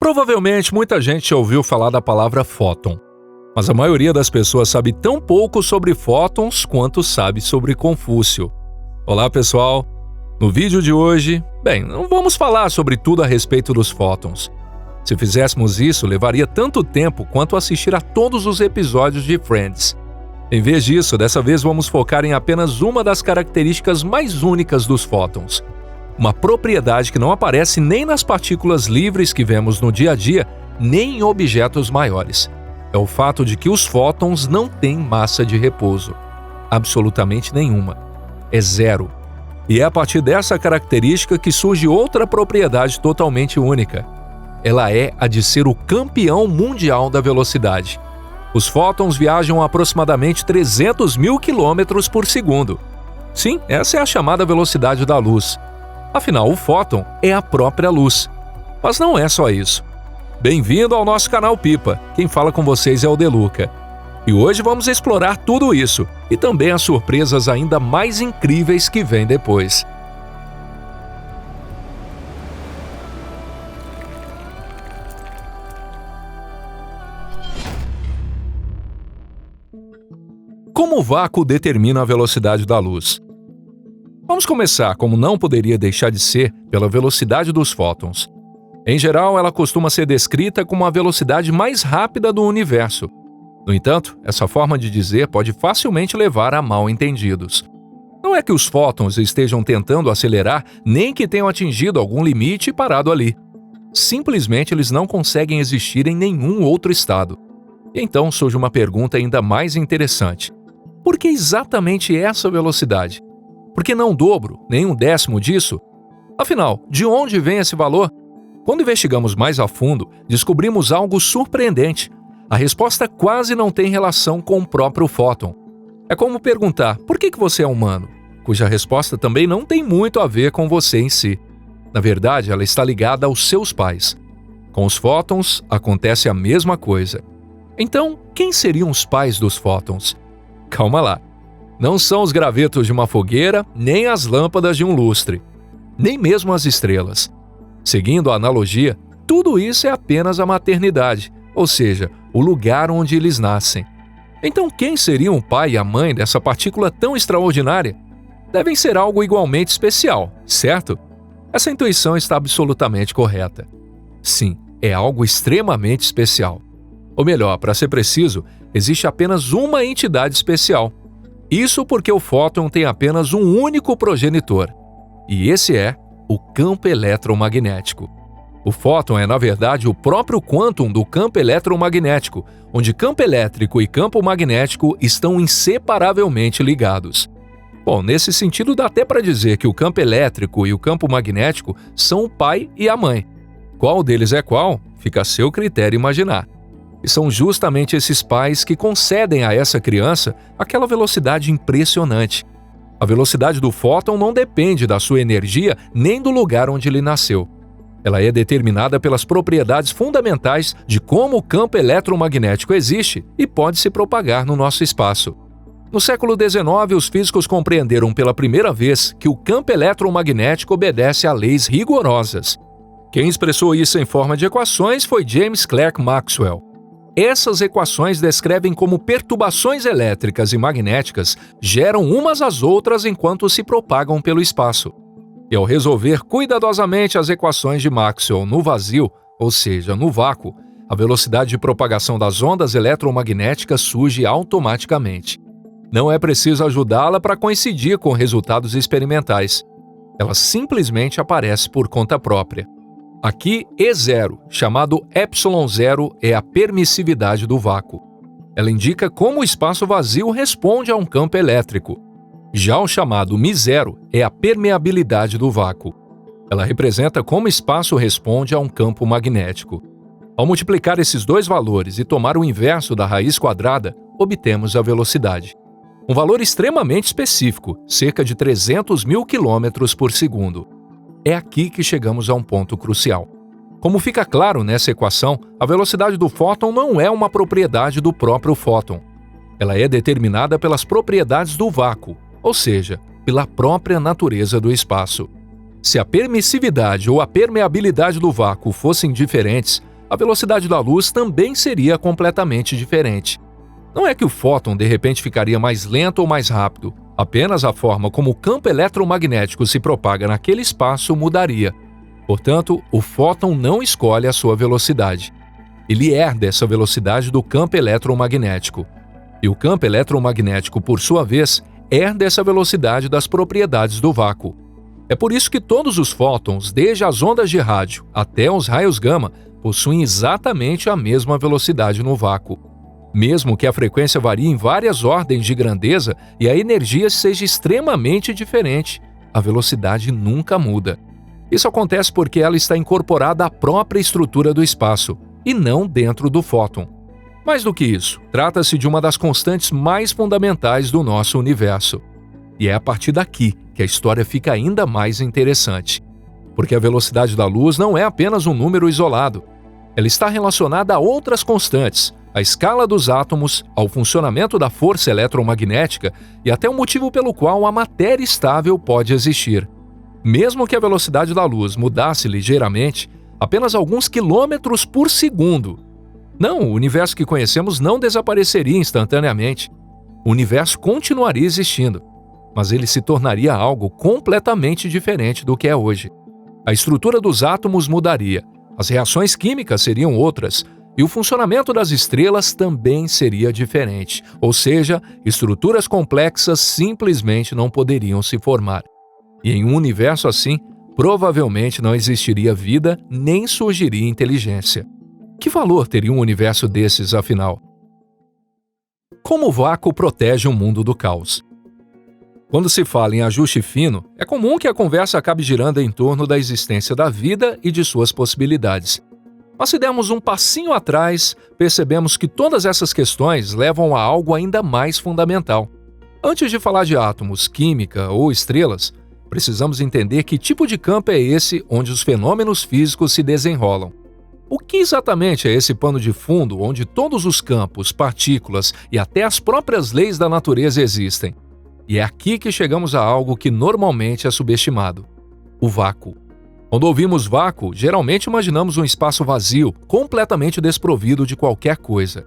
Provavelmente muita gente já ouviu falar da palavra fóton, mas a maioria das pessoas sabe tão pouco sobre fótons quanto sabe sobre Confúcio. Olá pessoal, no vídeo de hoje, não vamos falar sobre tudo a respeito dos fótons. Se fizéssemos isso, levaria tanto tempo quanto assistir a todos os episódios de Friends. Em vez disso, dessa vez vamos focar em apenas uma das características mais únicas dos fótons. Uma propriedade que não aparece nem nas partículas livres que vemos no dia a dia, nem em objetos maiores. É o fato de que os fótons não têm massa de repouso. Absolutamente nenhuma. É zero. E é a partir dessa característica que surge outra propriedade totalmente única. Ela é a de ser o campeão mundial da velocidade. Os fótons viajam a aproximadamente 300 mil quilômetros por segundo. Sim, essa é a chamada velocidade da luz. Afinal, o fóton é a própria luz. Mas não é só isso. Bem-vindo ao nosso canal Pipa. Quem fala com vocês é o Deluca. E hoje vamos explorar tudo isso e também as surpresas ainda mais incríveis que vêm depois. Como o vácuo determina a velocidade da luz? Vamos começar, como não poderia deixar de ser, pela velocidade dos fótons. Em geral, ela costuma ser descrita como a velocidade mais rápida do universo. No entanto, essa forma de dizer pode facilmente levar a mal-entendidos. Não é que os fótons estejam tentando acelerar, nem que tenham atingido algum limite e parado ali. Simplesmente eles não conseguem existir em nenhum outro estado. E então surge uma pergunta ainda mais interessante. Por que exatamente essa velocidade? Por que não o dobro, nem um décimo disso? Afinal, de onde vem esse valor? Quando investigamos mais a fundo, descobrimos algo surpreendente. A resposta quase não tem relação com o próprio fóton. É como perguntar, por que você é humano? Cuja resposta também não tem muito a ver com você em si. Na verdade, ela está ligada aos seus pais. Com os fótons, acontece a mesma coisa. Então, quem seriam os pais dos fótons? Calma lá. Não são os gravetos de uma fogueira, nem as lâmpadas de um lustre, nem mesmo as estrelas. Seguindo a analogia, tudo isso é apenas a maternidade, ou seja, o lugar onde eles nascem. Então, quem seriam o pai e a mãe dessa partícula tão extraordinária? Devem ser algo igualmente especial, certo? Essa intuição está absolutamente correta. Sim, é algo extremamente especial. Ou melhor, para ser preciso, existe apenas uma entidade especial. Isso porque o fóton tem apenas um único progenitor. E esse é o campo eletromagnético. O fóton é, na verdade, o próprio quantum do campo eletromagnético, onde campo elétrico e campo magnético estão inseparavelmente ligados. Bom, nesse sentido dá até para dizer que o campo elétrico e o campo magnético são o pai e a mãe. Qual deles é qual? Fica a seu critério imaginar. E são justamente esses pais que concedem a essa criança aquela velocidade impressionante. A velocidade do fóton não depende da sua energia nem do lugar onde ele nasceu. Ela é determinada pelas propriedades fundamentais de como o campo eletromagnético existe e pode se propagar no nosso espaço. No século XIX, os físicos compreenderam pela primeira vez que o campo eletromagnético obedece a leis rigorosas. Quem expressou isso em forma de equações foi James Clerk Maxwell. Essas equações descrevem como perturbações elétricas e magnéticas geram umas às outras enquanto se propagam pelo espaço. E ao resolver cuidadosamente as equações de Maxwell no vazio, ou seja, no vácuo, a velocidade de propagação das ondas eletromagnéticas surge automaticamente. Não é preciso ajudá-la para coincidir com resultados experimentais. Ela simplesmente aparece por conta própria. Aqui, E0, chamado ε0, é a permissividade do vácuo. Ela indica como o espaço vazio responde a um campo elétrico. Já o chamado μ0 é a permeabilidade do vácuo. Ela representa como o espaço responde a um campo magnético. Ao multiplicar esses dois valores e tomar o inverso da raiz quadrada, obtemos a velocidade. Um valor extremamente específico, cerca de 300 mil quilômetros por segundo. É aqui que chegamos a um ponto crucial. Como fica claro nessa equação, a velocidade do fóton não é uma propriedade do próprio fóton. Ela é determinada pelas propriedades do vácuo, ou seja, pela própria natureza do espaço. Se a permissividade ou a permeabilidade do vácuo fossem diferentes, a velocidade da luz também seria completamente diferente. Não é que o fóton de repente ficaria mais lento ou mais rápido, apenas a forma como o campo eletromagnético se propaga naquele espaço mudaria. Portanto, o fóton não escolhe a sua velocidade. Ele herda essa velocidade do campo eletromagnético. E o campo eletromagnético, por sua vez, herda essa velocidade das propriedades do vácuo. É por isso que todos os fótons, desde as ondas de rádio até os raios gama, possuem exatamente a mesma velocidade no vácuo. Mesmo que a frequência varie em várias ordens de grandeza e a energia seja extremamente diferente, a velocidade nunca muda. Isso acontece porque ela está incorporada à própria estrutura do espaço, e não dentro do fóton. Mais do que isso, trata-se de uma das constantes mais fundamentais do nosso universo. E é a partir daqui que a história fica ainda mais interessante. Porque a velocidade da luz não é apenas um número isolado. Ela está relacionada a outras constantes, à escala dos átomos, ao funcionamento da força eletromagnética e até o motivo pelo qual a matéria estável pode existir. Mesmo que a velocidade da luz mudasse ligeiramente, apenas alguns quilômetros por segundo. Não, o universo que conhecemos não desapareceria instantaneamente. O universo continuaria existindo, mas ele se tornaria algo completamente diferente do que é hoje. A estrutura dos átomos mudaria, as reações químicas seriam outras, e o funcionamento das estrelas também seria diferente, ou seja, estruturas complexas simplesmente não poderiam se formar. E em um universo assim, provavelmente não existiria vida nem surgiria inteligência. Que valor teria um universo desses, afinal? Como o vácuo protege o mundo do caos? Quando se fala em ajuste fino, é comum que a conversa acabe girando em torno da existência da vida e de suas possibilidades. Mas se dermos um passinho atrás, percebemos que todas essas questões levam a algo ainda mais fundamental. Antes de falar de átomos, química ou estrelas, precisamos entender que tipo de campo é esse onde os fenômenos físicos se desenrolam. O que exatamente é esse pano de fundo onde todos os campos, partículas e até as próprias leis da natureza existem? E é aqui que chegamos a algo que normalmente é subestimado: o vácuo. Quando ouvimos vácuo, geralmente imaginamos um espaço vazio, completamente desprovido de qualquer coisa.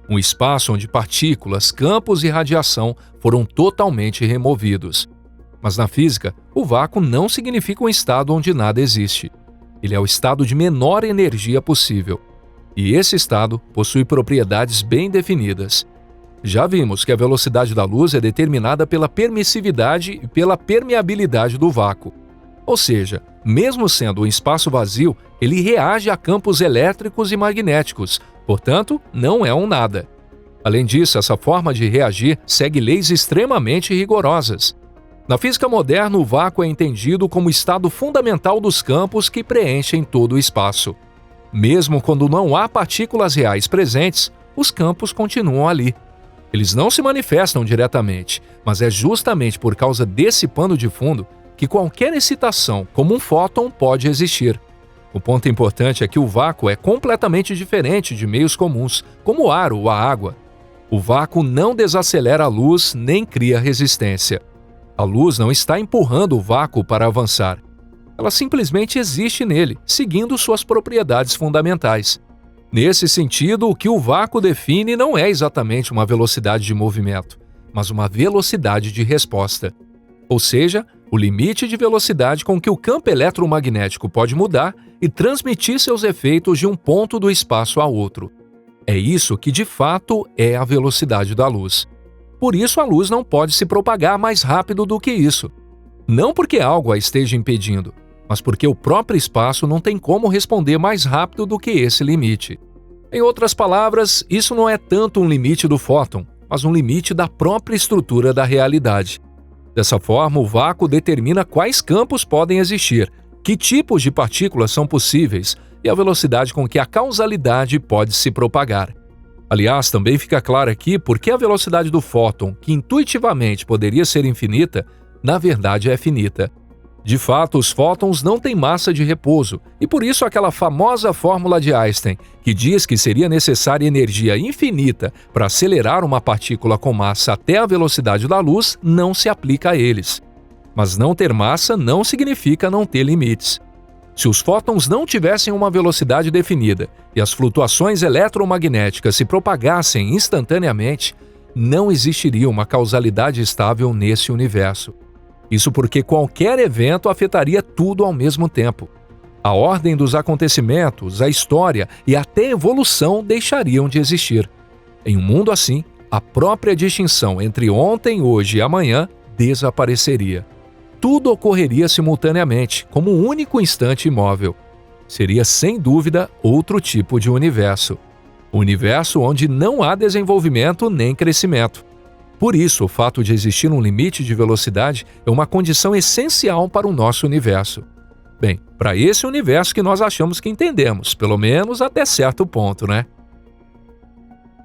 Um espaço onde partículas, campos e radiação foram totalmente removidos. Mas na física, o vácuo não significa um estado onde nada existe. Ele é o estado de menor energia possível. E esse estado possui propriedades bem definidas. Já vimos que a velocidade da luz é determinada pela permissividade e pela permeabilidade do vácuo. Ou seja, mesmo sendo um espaço vazio, ele reage a campos elétricos e magnéticos, portanto, não é um nada. Além disso, essa forma de reagir segue leis extremamente rigorosas. Na física moderna, o vácuo é entendido como o estado fundamental dos campos que preenchem todo o espaço. Mesmo quando não há partículas reais presentes, os campos continuam ali. Eles não se manifestam diretamente, mas é justamente por causa desse pano de fundo que qualquer excitação, como um fóton, pode existir. O ponto importante é que o vácuo é completamente diferente de meios comuns, como o ar ou a água. O vácuo não desacelera a luz nem cria resistência. A luz não está empurrando o vácuo para avançar. Ela simplesmente existe nele, seguindo suas propriedades fundamentais. Nesse sentido, o que o vácuo define não é exatamente uma velocidade de movimento, mas uma velocidade de resposta. Ou seja, o limite de velocidade com que o campo eletromagnético pode mudar e transmitir seus efeitos de um ponto do espaço a outro. É isso que, de fato, é a velocidade da luz. Por isso, a luz não pode se propagar mais rápido do que isso. Não porque algo a esteja impedindo, mas porque o próprio espaço não tem como responder mais rápido do que esse limite. Em outras palavras, isso não é tanto um limite do fóton, mas um limite da própria estrutura da realidade. Dessa forma, o vácuo determina quais campos podem existir, que tipos de partículas são possíveis e a velocidade com que a causalidade pode se propagar. Aliás, também fica claro aqui por que a velocidade do fóton, que intuitivamente poderia ser infinita, na verdade é finita. De fato, os fótons não têm massa de repouso, e por isso aquela famosa fórmula de Einstein, que diz que seria necessária energia infinita para acelerar uma partícula com massa até a velocidade da luz, não se aplica a eles. Mas não ter massa não significa não ter limites. Se os fótons não tivessem uma velocidade definida e as flutuações eletromagnéticas se propagassem instantaneamente, não existiria uma causalidade estável nesse universo. Isso porque qualquer evento afetaria tudo ao mesmo tempo. A ordem dos acontecimentos, a história e até a evolução deixariam de existir. Em um mundo assim, a própria distinção entre ontem, hoje e amanhã desapareceria. Tudo ocorreria simultaneamente, como um único instante imóvel. Seria, sem dúvida, outro tipo de universo. Um universo onde não há desenvolvimento nem crescimento. Por isso, o fato de existir um limite de velocidade é uma condição essencial para o nosso universo. Bem, para esse universo que nós achamos que entendemos, pelo menos até certo ponto, né?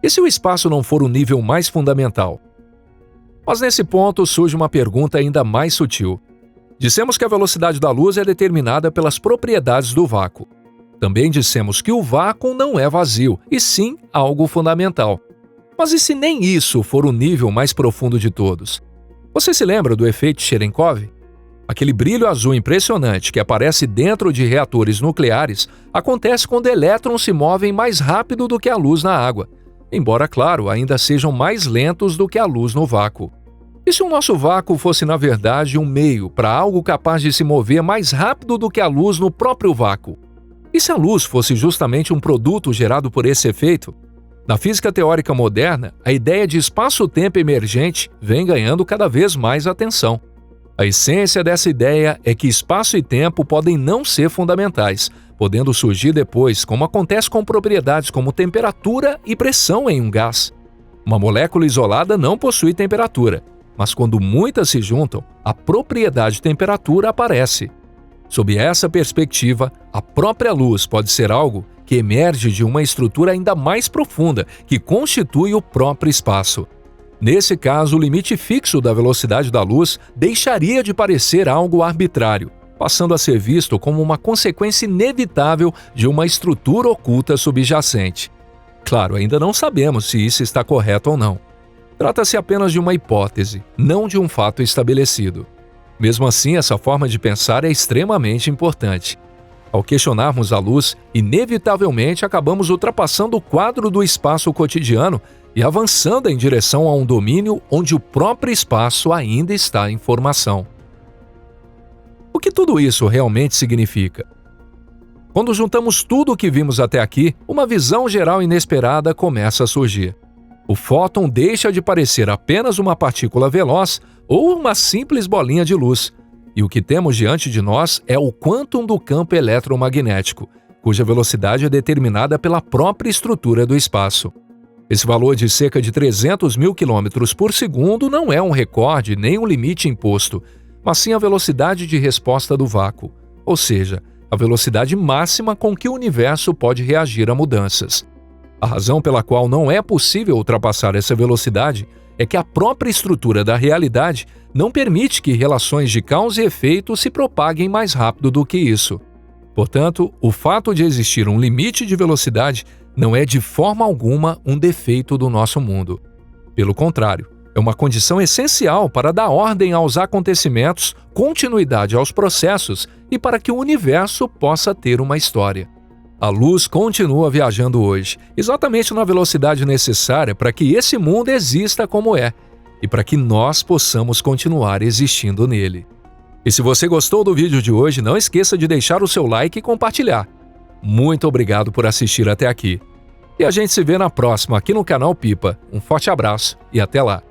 E se o espaço não for o nível mais fundamental? Mas nesse ponto surge uma pergunta ainda mais sutil. Dissemos que a velocidade da luz é determinada pelas propriedades do vácuo. Também dissemos que o vácuo não é vazio, e sim algo fundamental. Mas e se nem isso for o nível mais profundo de todos? Você se lembra do efeito Cherenkov? Aquele brilho azul impressionante que aparece dentro de reatores nucleares acontece quando elétrons se movem mais rápido do que a luz na água. Embora, claro, ainda sejam mais lentos do que a luz no vácuo. E se o nosso vácuo fosse, na verdade, um meio para algo capaz de se mover mais rápido do que a luz no próprio vácuo? E se a luz fosse justamente um produto gerado por esse efeito? Na física teórica moderna, a ideia de espaço-tempo emergente vem ganhando cada vez mais atenção. A essência dessa ideia é que espaço e tempo podem não ser fundamentais, podendo surgir depois, como acontece com propriedades como temperatura e pressão em um gás. Uma molécula isolada não possui temperatura, mas quando muitas se juntam, a propriedade temperatura aparece. Sob essa perspectiva, a própria luz pode ser algo que emerge de uma estrutura ainda mais profunda, que constitui o próprio espaço. Nesse caso, o limite fixo da velocidade da luz deixaria de parecer algo arbitrário, passando a ser visto como uma consequência inevitável de uma estrutura oculta subjacente. Claro, ainda não sabemos se isso está correto ou não. Trata-se apenas de uma hipótese, não de um fato estabelecido. Mesmo assim, essa forma de pensar é extremamente importante. Ao questionarmos a luz, inevitavelmente acabamos ultrapassando o quadro do espaço cotidiano e avançando em direção a um domínio onde o próprio espaço ainda está em formação. O que tudo isso realmente significa? Quando juntamos tudo o que vimos até aqui, uma visão geral inesperada começa a surgir. O fóton deixa de parecer apenas uma partícula veloz ou uma simples bolinha de luz, e o que temos diante de nós é o quantum do campo eletromagnético, cuja velocidade é determinada pela própria estrutura do espaço. Esse valor de cerca de 300 mil quilômetros por segundo não é um recorde nem um limite imposto, mas sim a velocidade de resposta do vácuo, ou seja, a velocidade máxima com que o universo pode reagir a mudanças. A razão pela qual não é possível ultrapassar essa velocidade é que a própria estrutura da realidade não permite que relações de causa e efeito se propaguem mais rápido do que isso. Portanto, o fato de existir um limite de velocidade não é de forma alguma um defeito do nosso mundo. Pelo contrário, é uma condição essencial para dar ordem aos acontecimentos, continuidade aos processos e para que o universo possa ter uma história. A luz continua viajando hoje, exatamente na velocidade necessária para que esse mundo exista como é, e para que nós possamos continuar existindo nele. E se você gostou do vídeo de hoje, não esqueça de deixar o seu like e compartilhar. Muito obrigado por assistir até aqui. E a gente se vê na próxima aqui no canal Pipa. Um forte abraço e até lá!